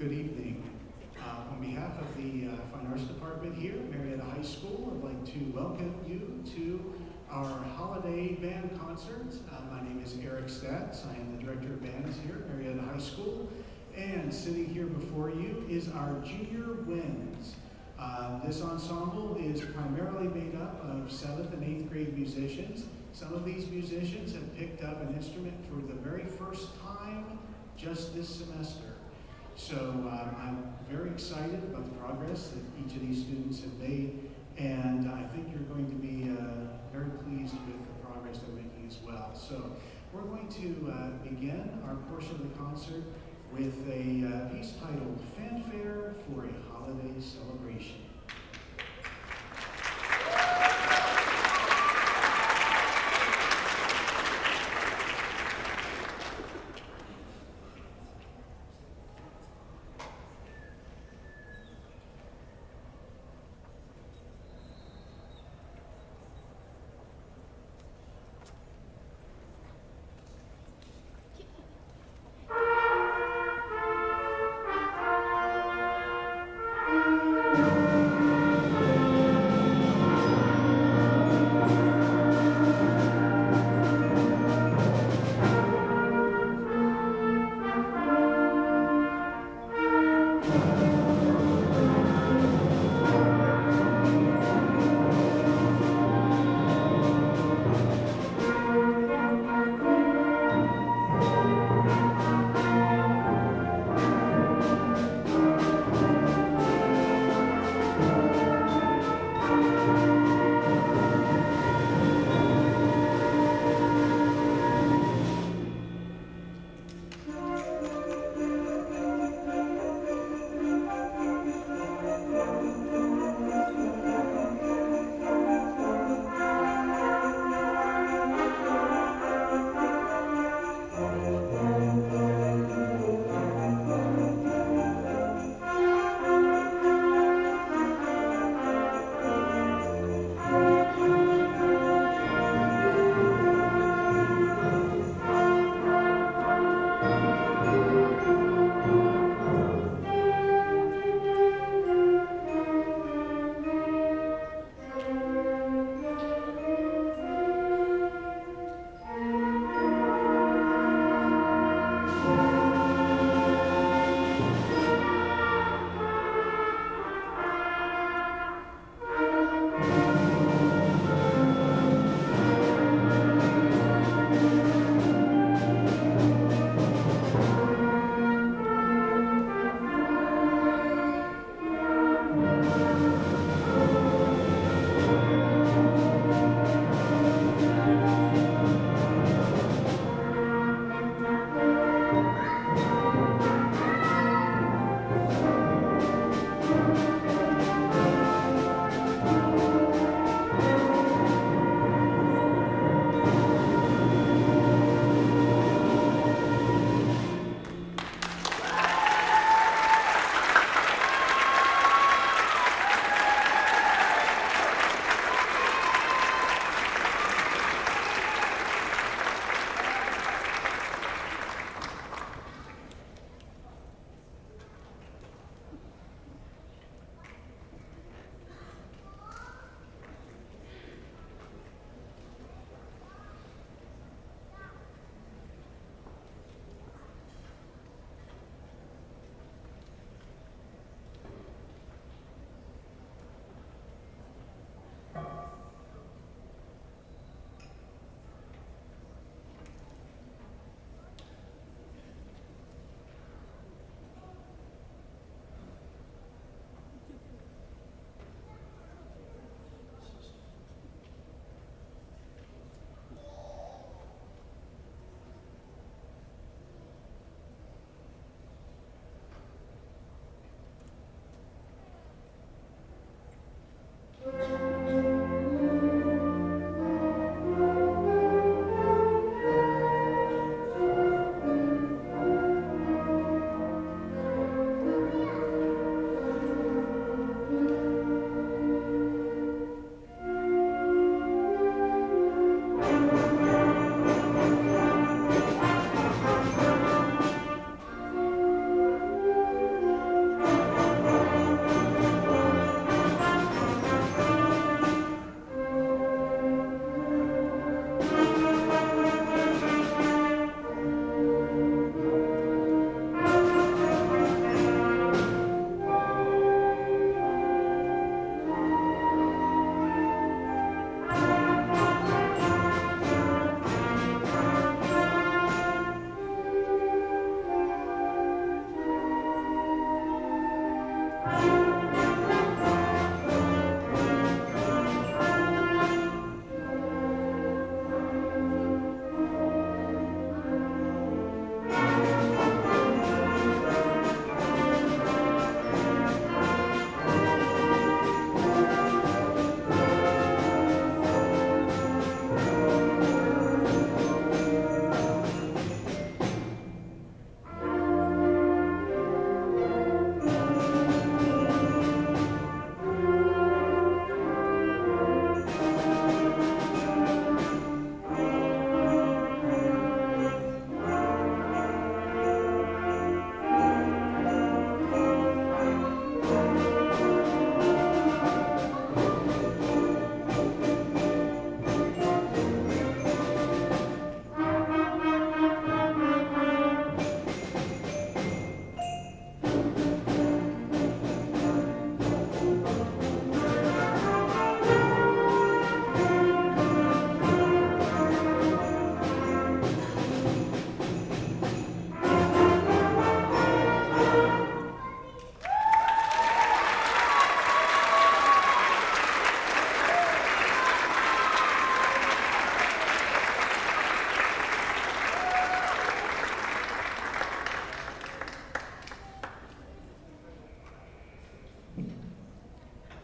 Good evening. On behalf of the Fine Arts Department here at Marietta High School, I'd like to welcome you to our holiday band concert. My name is Eric Statz. I am the Director of Bands here at Marietta High School. And sitting here before you is our Junior Winds. This ensemble is primarily made up of 7th and 8th grade musicians. Some of these musicians have picked up an instrument for the very first time just this semester. So I'm very excited about the progress that each of these students have made, and I think you're going to be very pleased with the progress they're making as well. So we're going to begin our portion of the concert with a piece titled Fanfare for a Holiday Celebration.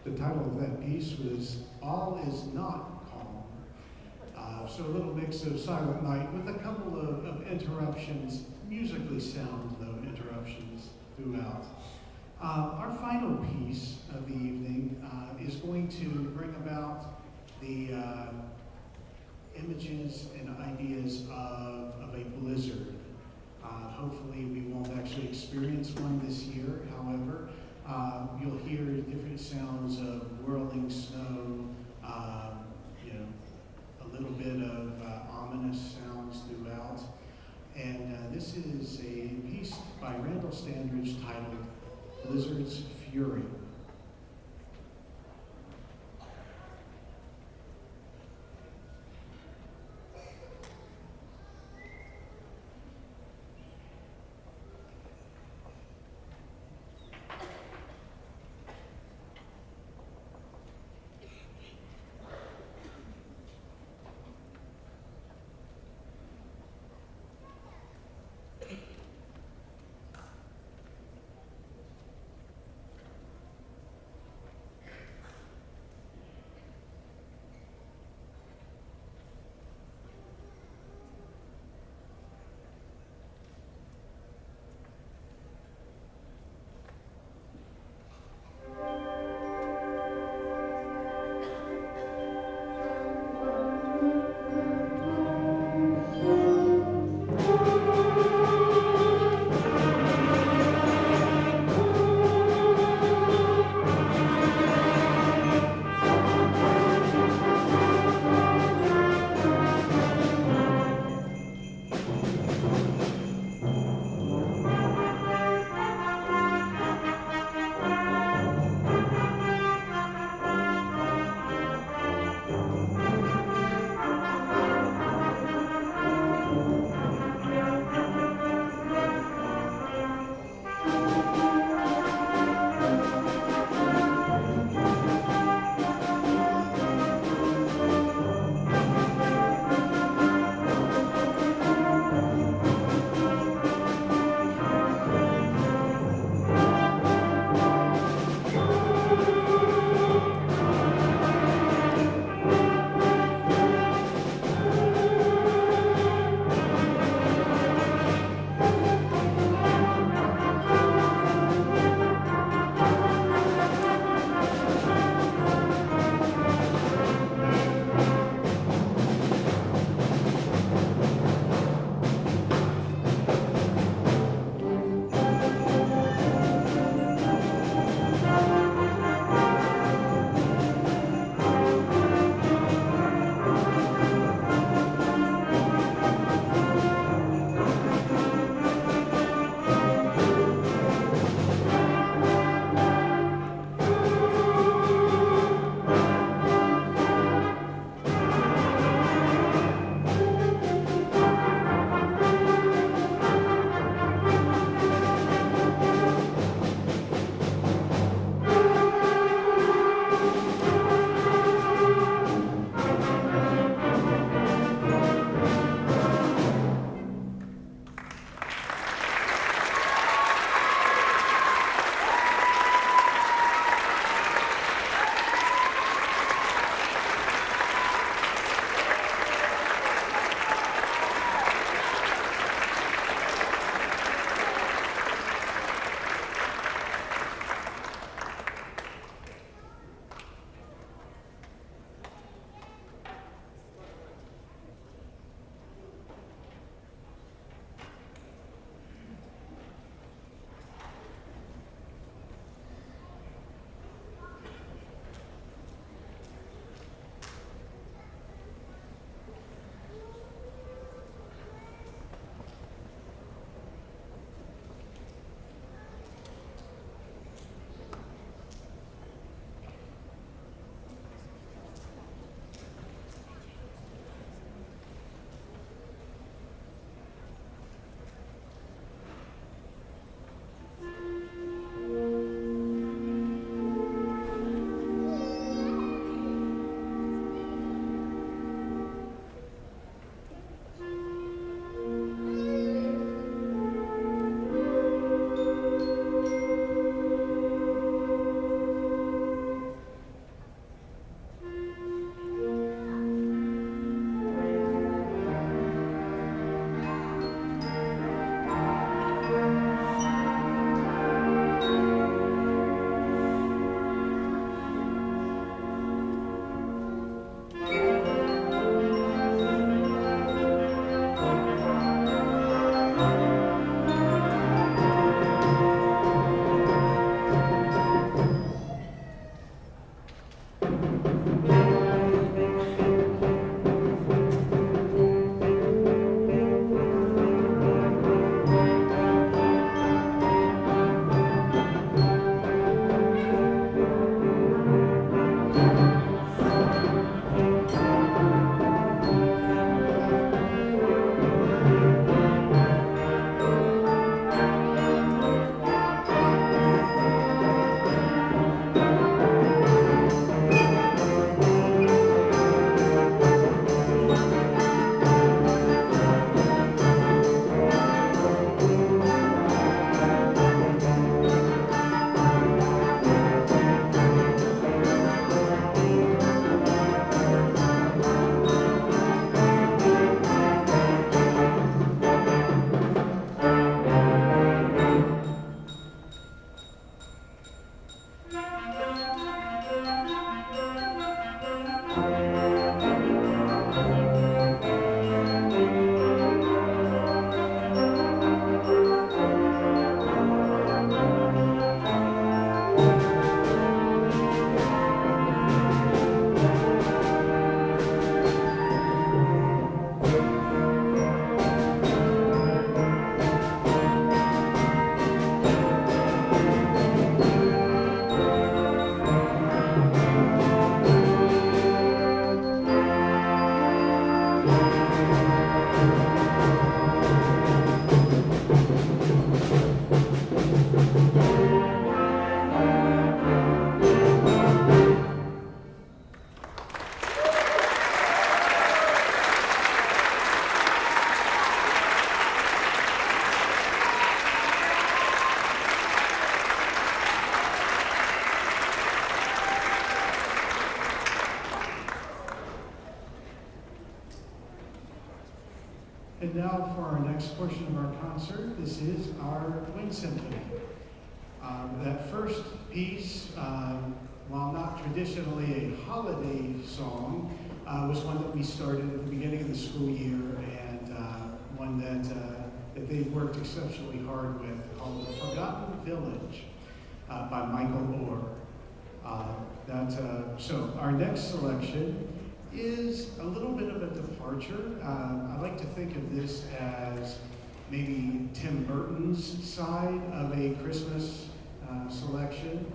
The title of that piece was All Is Not Calm. So a little mix of Silent Night with a couple of interruptions, musically sound though, interruptions throughout. Our final piece of the evening is going to bring about the images and ideas of a blizzard. Hopefully we won't actually experience one this year. However, you'll hear different sounds of whirling snow, a little bit of ominous sounds throughout. And this is a piece by Randall Standridge titled Blizzard's Fury. now for our next portion of our concert, this is our Wind Symphony. That first piece, while not traditionally a holiday song, was one that we started at the beginning of the school year, and one that they've worked exceptionally hard with, called The Forgotten Village by Michael Orr. So our next selection is a little bit of a departure. I like to think of this as maybe Tim Burton's side of a Christmas selection.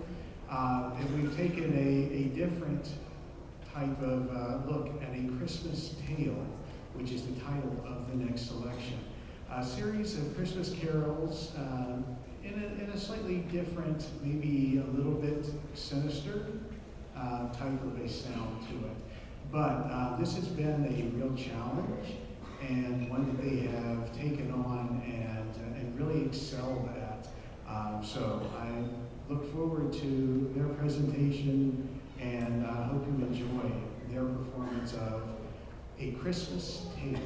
And we've taken a different type of look at a Christmas tale, which is the title of the next selection. A series of Christmas carols in a slightly different, maybe a little bit sinister type of a sound to it. But this has been a real challenge, and one that they have taken on and really excelled at. So I look forward to their presentation, and hope you enjoy their performance of A Christmas Tale.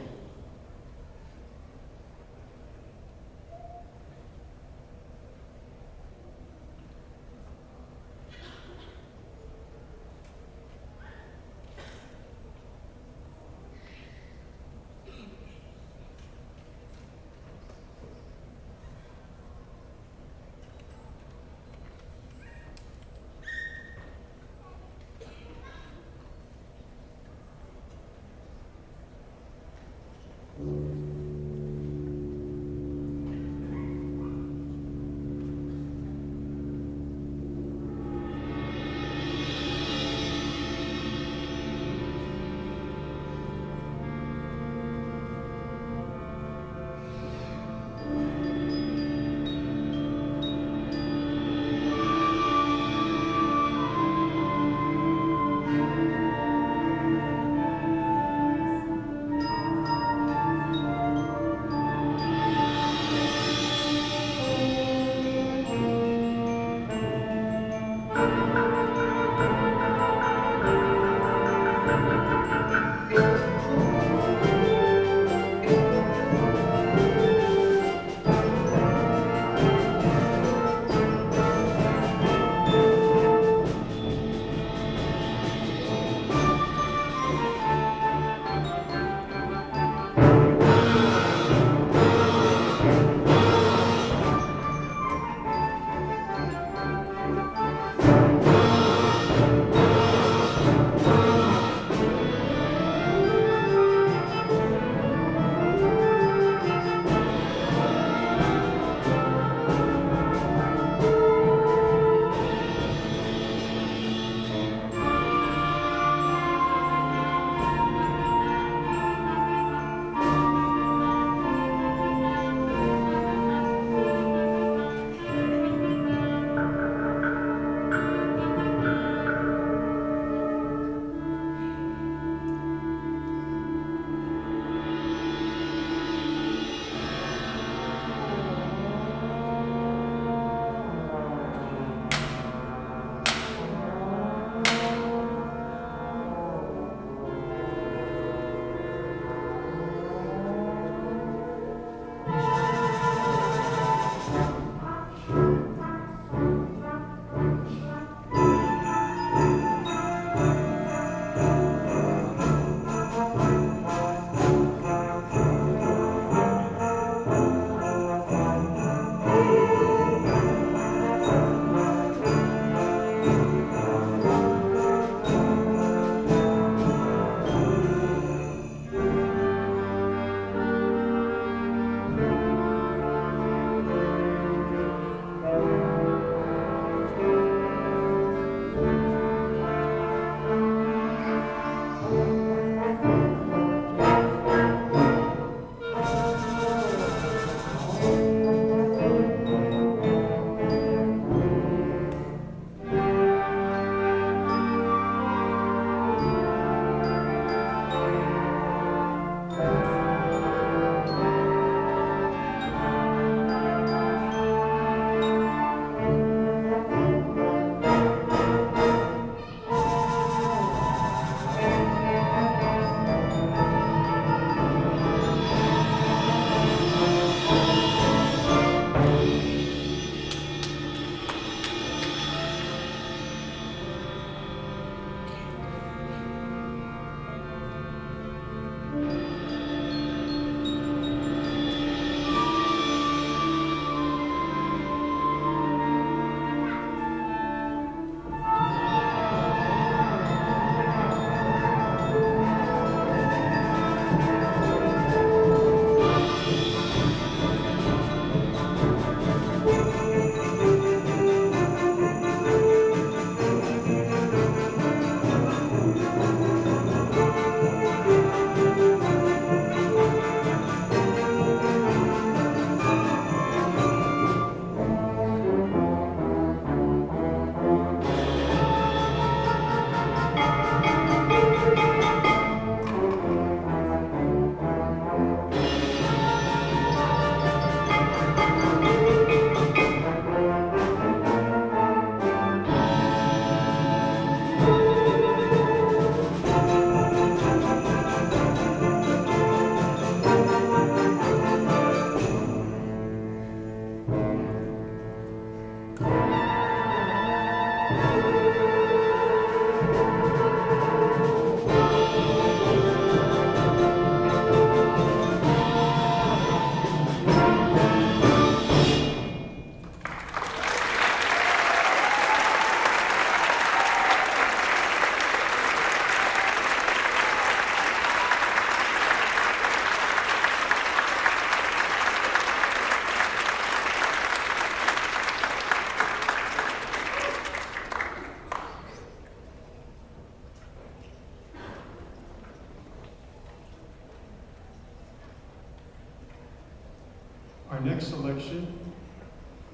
Our next selection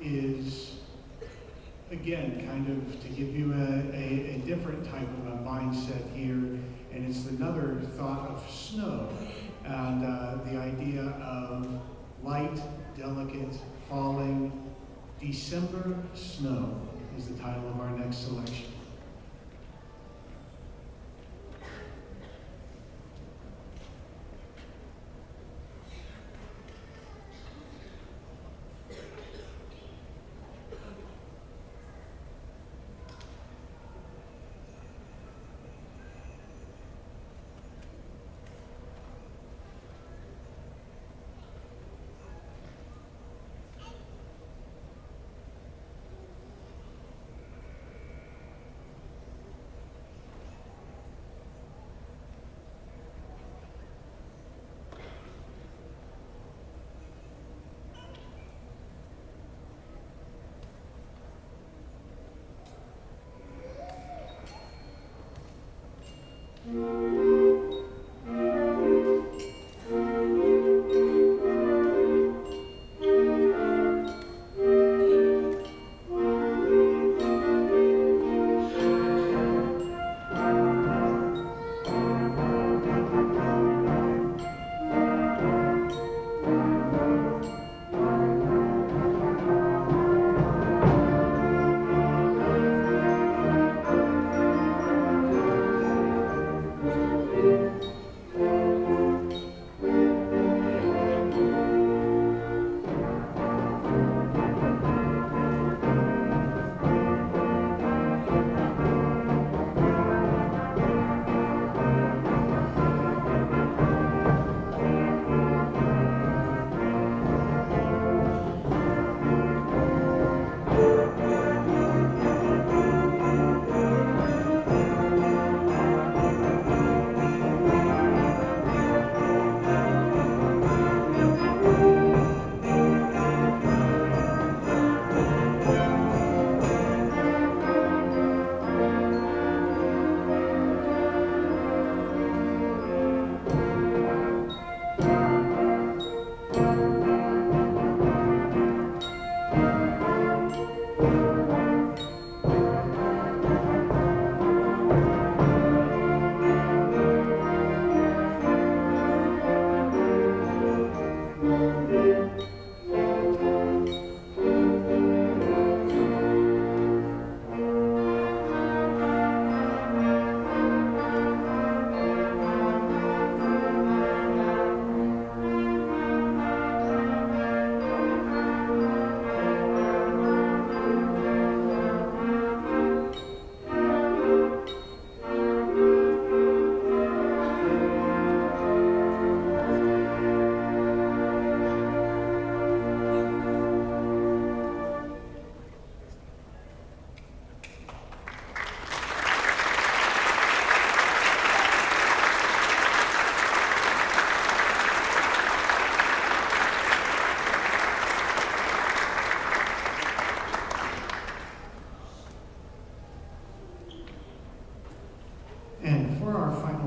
is, again, kind of to give you a different type of a mindset here, and it's another thought of snow, and the idea of light, delicate, falling, December snow is the title of our next selection.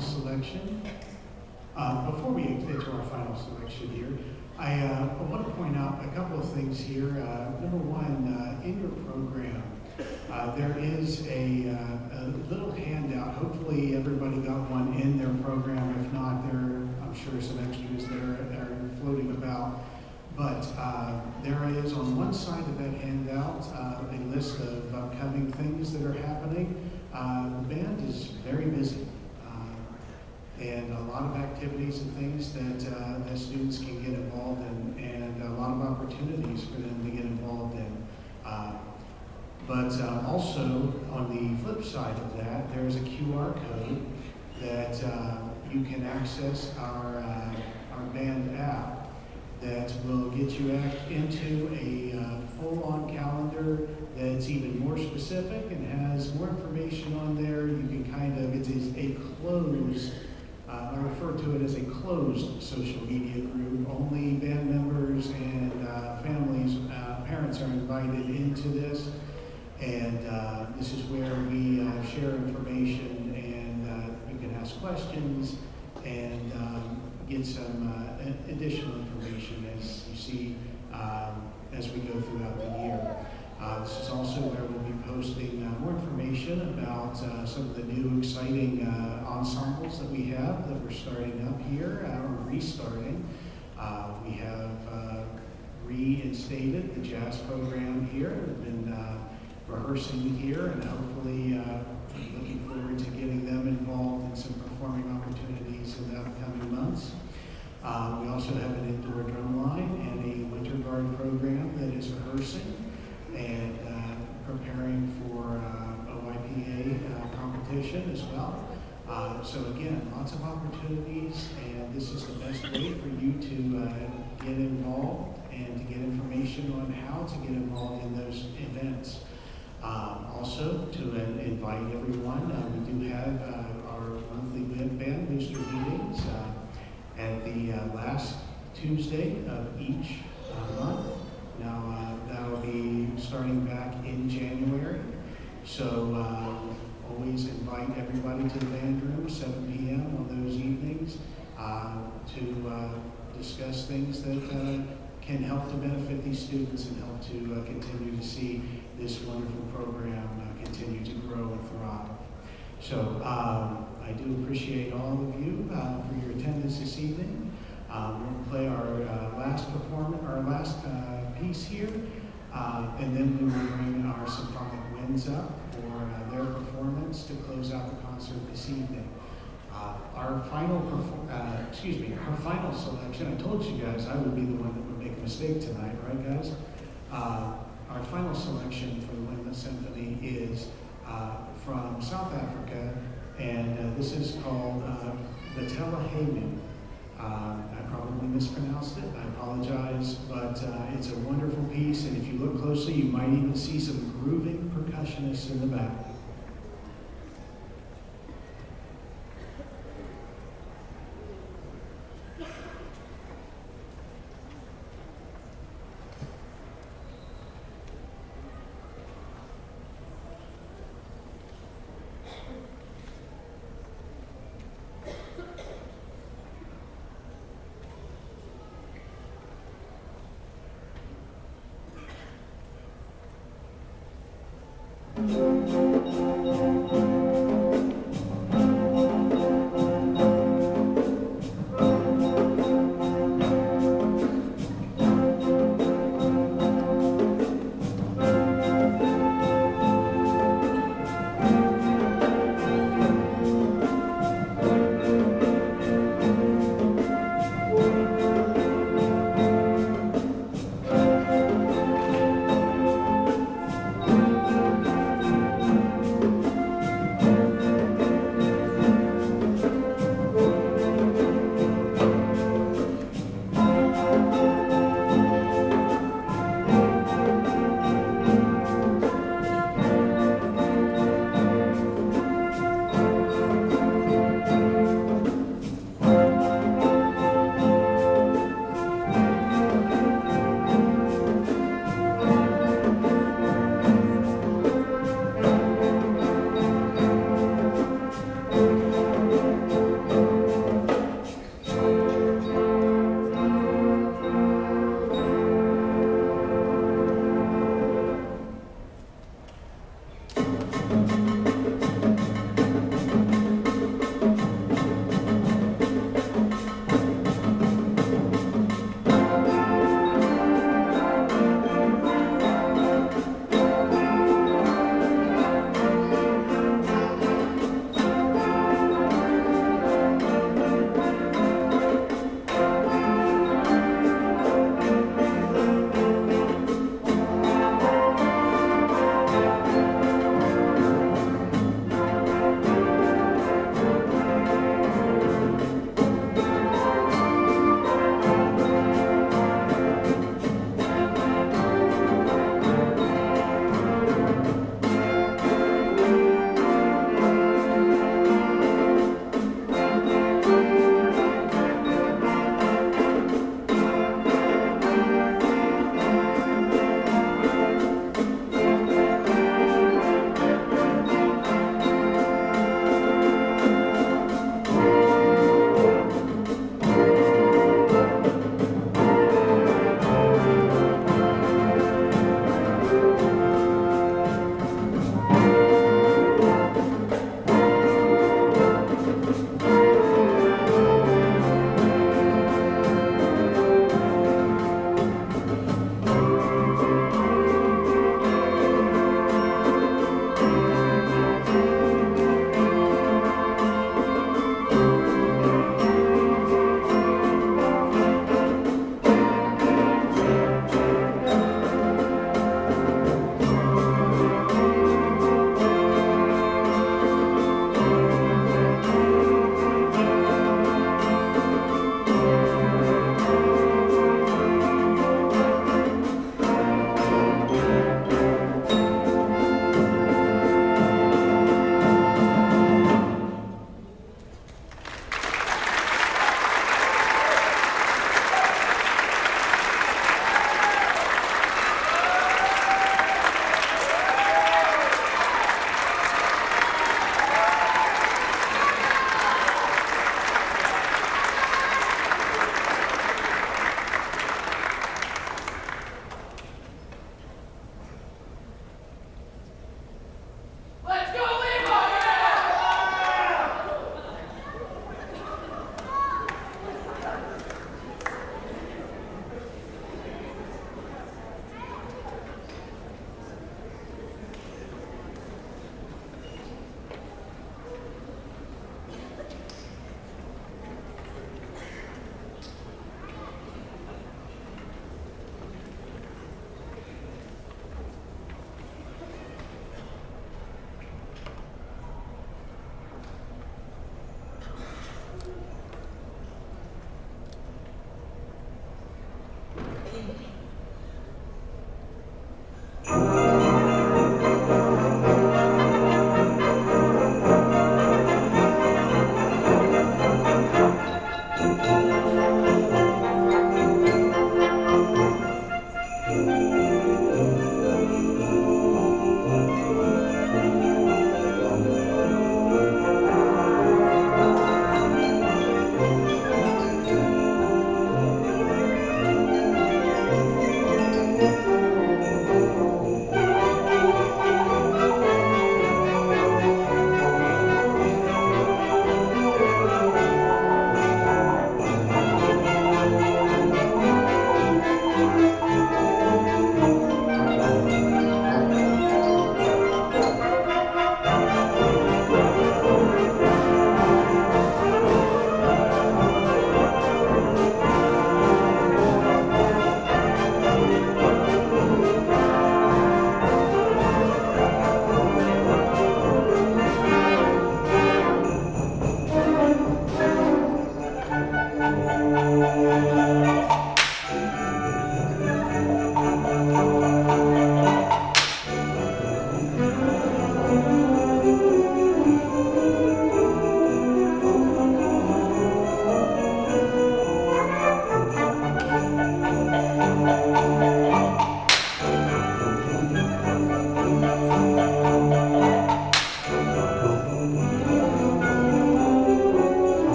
Selection. Before we get to our final selection here, I want to point out a couple of things here. Number one, in your program, there is a little handout. Hopefully everybody got one in their program. If not, I'm sure some extras that are floating about. But there is on one side of that handout a list of upcoming things that are happening. The band is very busy. And a lot of activities and things that students can get involved in, and a lot of opportunities for them to get involved in. But also, on the flip side of that, there's a QR code that you can access our band app that will get you into a full-on calendar that's even more specific and has more information on there. You can it is a closed, I refer to it as a closed social media group. Only band members and families, parents are invited into this. And this is where we share information, and you can ask questions and get some additional information as you see as we go throughout the year. This is also where we'll be posting more information about some of the new exciting ensembles that we have that we're starting up here, or restarting. We have reinstated the jazz program here. We've been rehearsing here, and hopefully looking forward to getting them involved in some performing opportunities in the upcoming months. We also have an indoor drum line and a winter guard program that is rehearsing and preparing for OIPA competition as well. So again, lots of opportunities, and this is the best way for you to get involved and to get information on how to get involved in those events. Also, to invite everyone, we do have our monthly band booster meetings at the last Tuesday of each month. Now, that will be starting back in January. So always invite everybody to the band room, 7 p.m. on those evenings, to discuss things that can help to benefit these students and help to continue to see this wonderful program continue to grow and thrive. So I do appreciate all of you for your attendance this evening. We'll play our last piece here, and then we will bring our symphonic winds up for their performance to close out the concert this evening. Our final selection, I told you guys I would be the one that would make a mistake tonight, right guys? Our final selection for the Windless Symphony is from South Africa, and this is called the Telehenu. I probably mispronounced it, I apologize, but it's a wonderful piece, and if you look closely, you might even see some grooving percussionists in the back.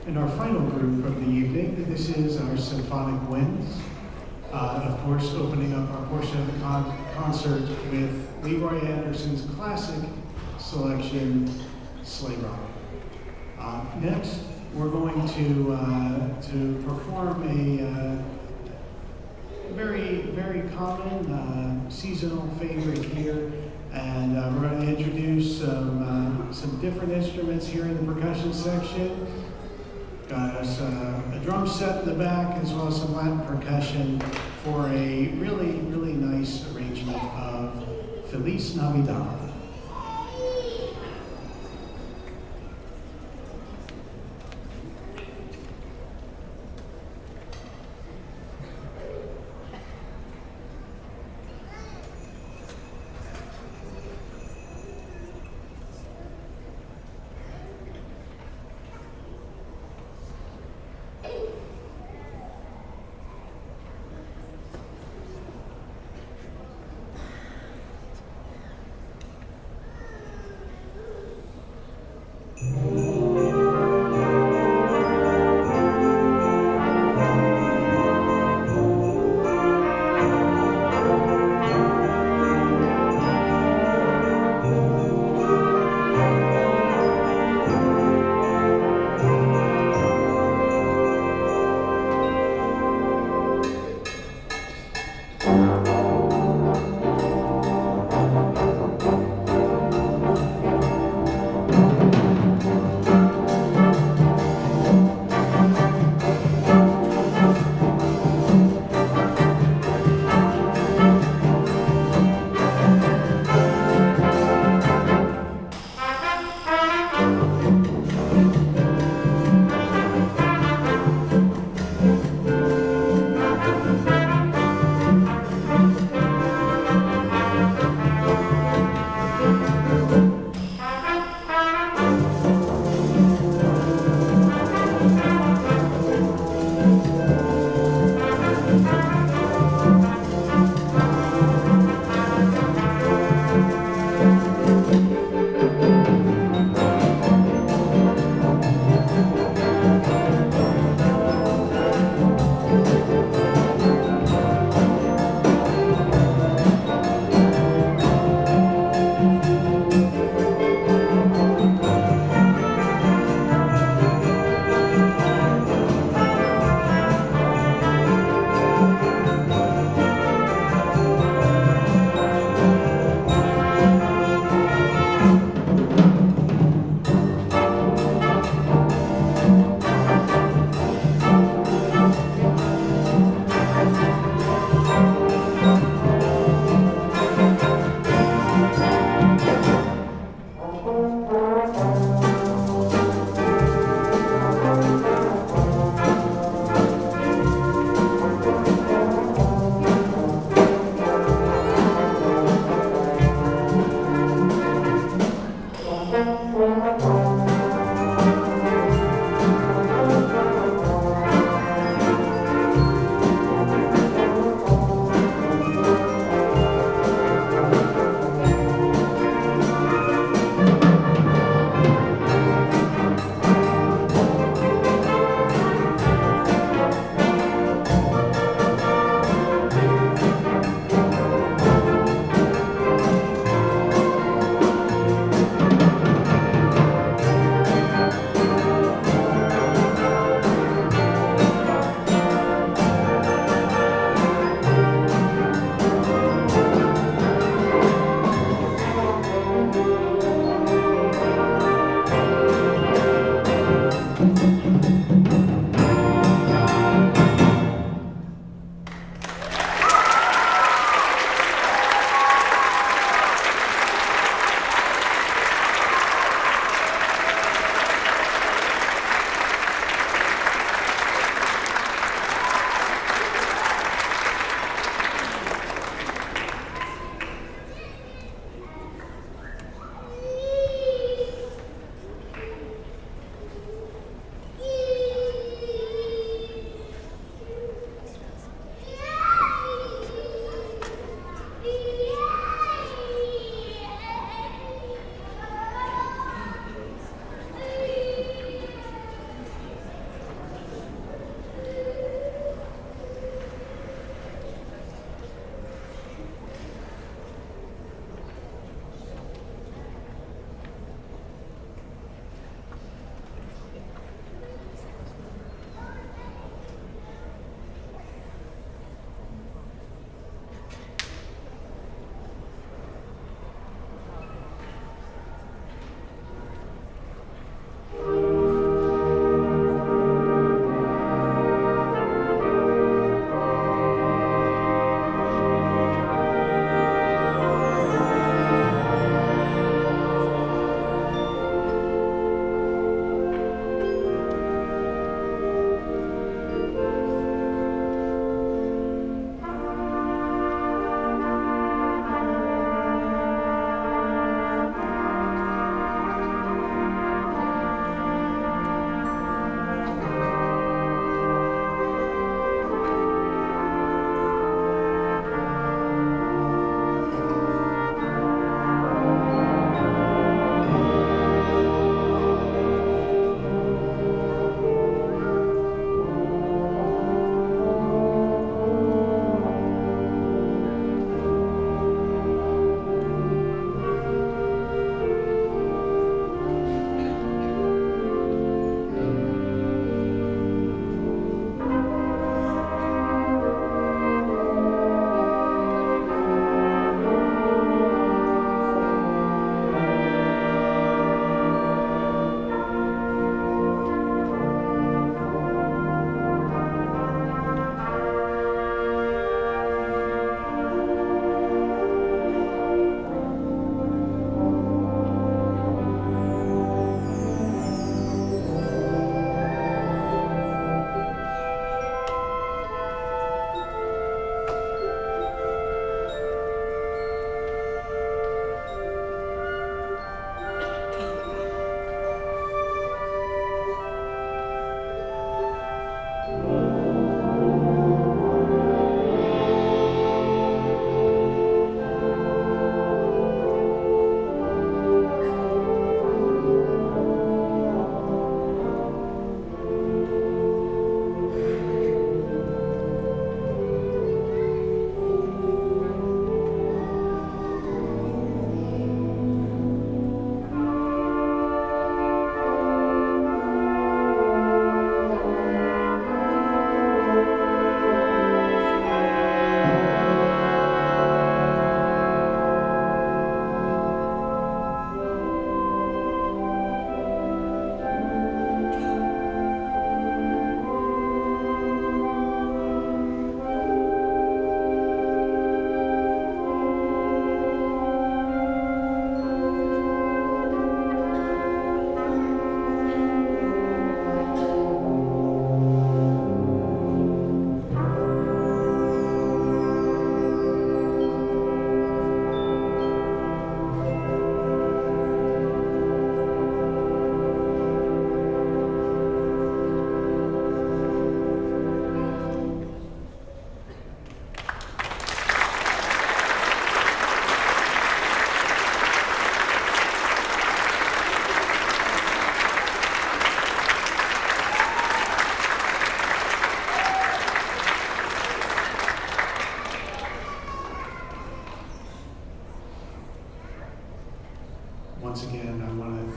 And our final group of the evening, this is our Symphonic Winds. Of course, opening up our portion of the concert with Leroy Anderson's classic selection, Sleigh Ride. Next, we're going to perform a very, very common seasonal favorite here. And we're going to introduce some different instruments here in the percussion section. Got us a drum set in the back as well as some Latin percussion for a really, really nice arrangement of Feliz Navidad.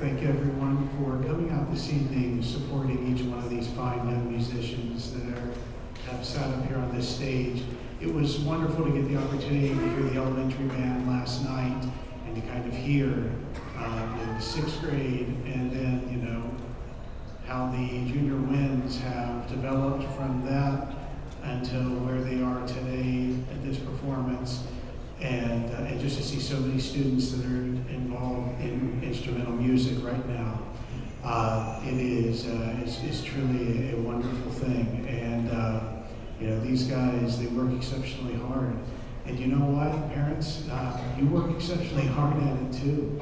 thank everyone for coming out this evening, supporting each one of these fine young musicians that have sat up here on this stage. It was wonderful to get the opportunity to hear the elementary band last night and to kind of hear the sixth grade, and then, you know, how the junior winds have developed from that until where they are today at this performance. And just to see so many students that are involved in instrumental music right now, it's truly a wonderful thing. And you know, these guys, they work exceptionally hard. And you know what, parents, you work exceptionally hard at it too.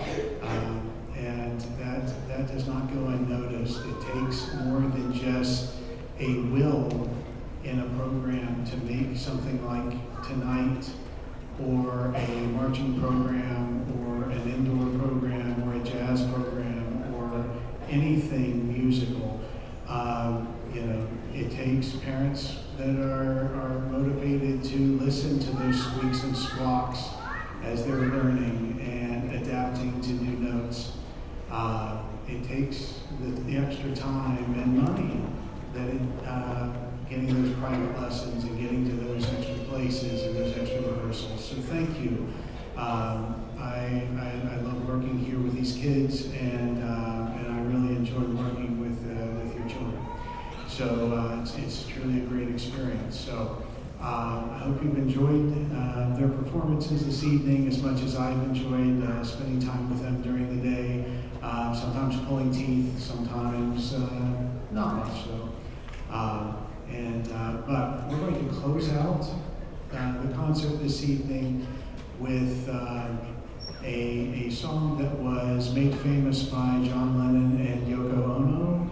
And that does not go unnoticed. It takes more than just a will in a program to make something like tonight, or a marching program, or an indoor program, or a jazz program, or anything musical. You know, it takes parents that are motivated to listen to those squeaks and squawks as they're learning and adapting to new notes. It takes the extra time and money that getting those private lessons and getting to those extra places and those extra rehearsals. So thank you. I love working here with these kids, and I really enjoy working with your children. So it's truly a great experience. So I hope you've enjoyed their performances this evening as much as I've enjoyed spending time with them during the day. Sometimes pulling teeth, sometimes not much so. But we're going to close out the concert this evening with a song that was made famous by John Lennon and Yoko Ono.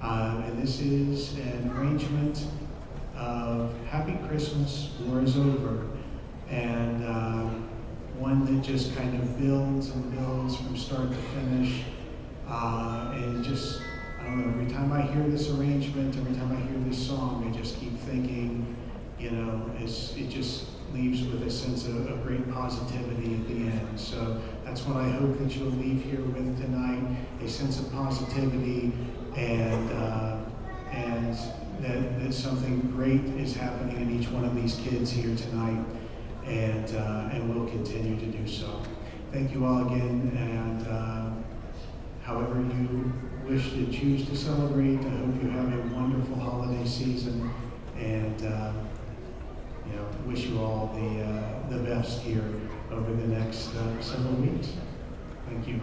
And this is an arrangement of Happy Christmas, War is Over, and one that just kind of builds and builds from start to finish. And just, I don't know, every time I hear this arrangement, every time I hear this song, I just keep thinking, you know, it just leaves with a sense of great positivity at the end. So that's what I hope that you'll leave here with tonight, a sense of positivity, and that something great is happening in each one of these kids here tonight, and will continue to do so. Thank you all again, and however you wish to choose to celebrate, I hope you have a wonderful holiday season, and you know, wish you all the best here over the next several weeks. Thank you.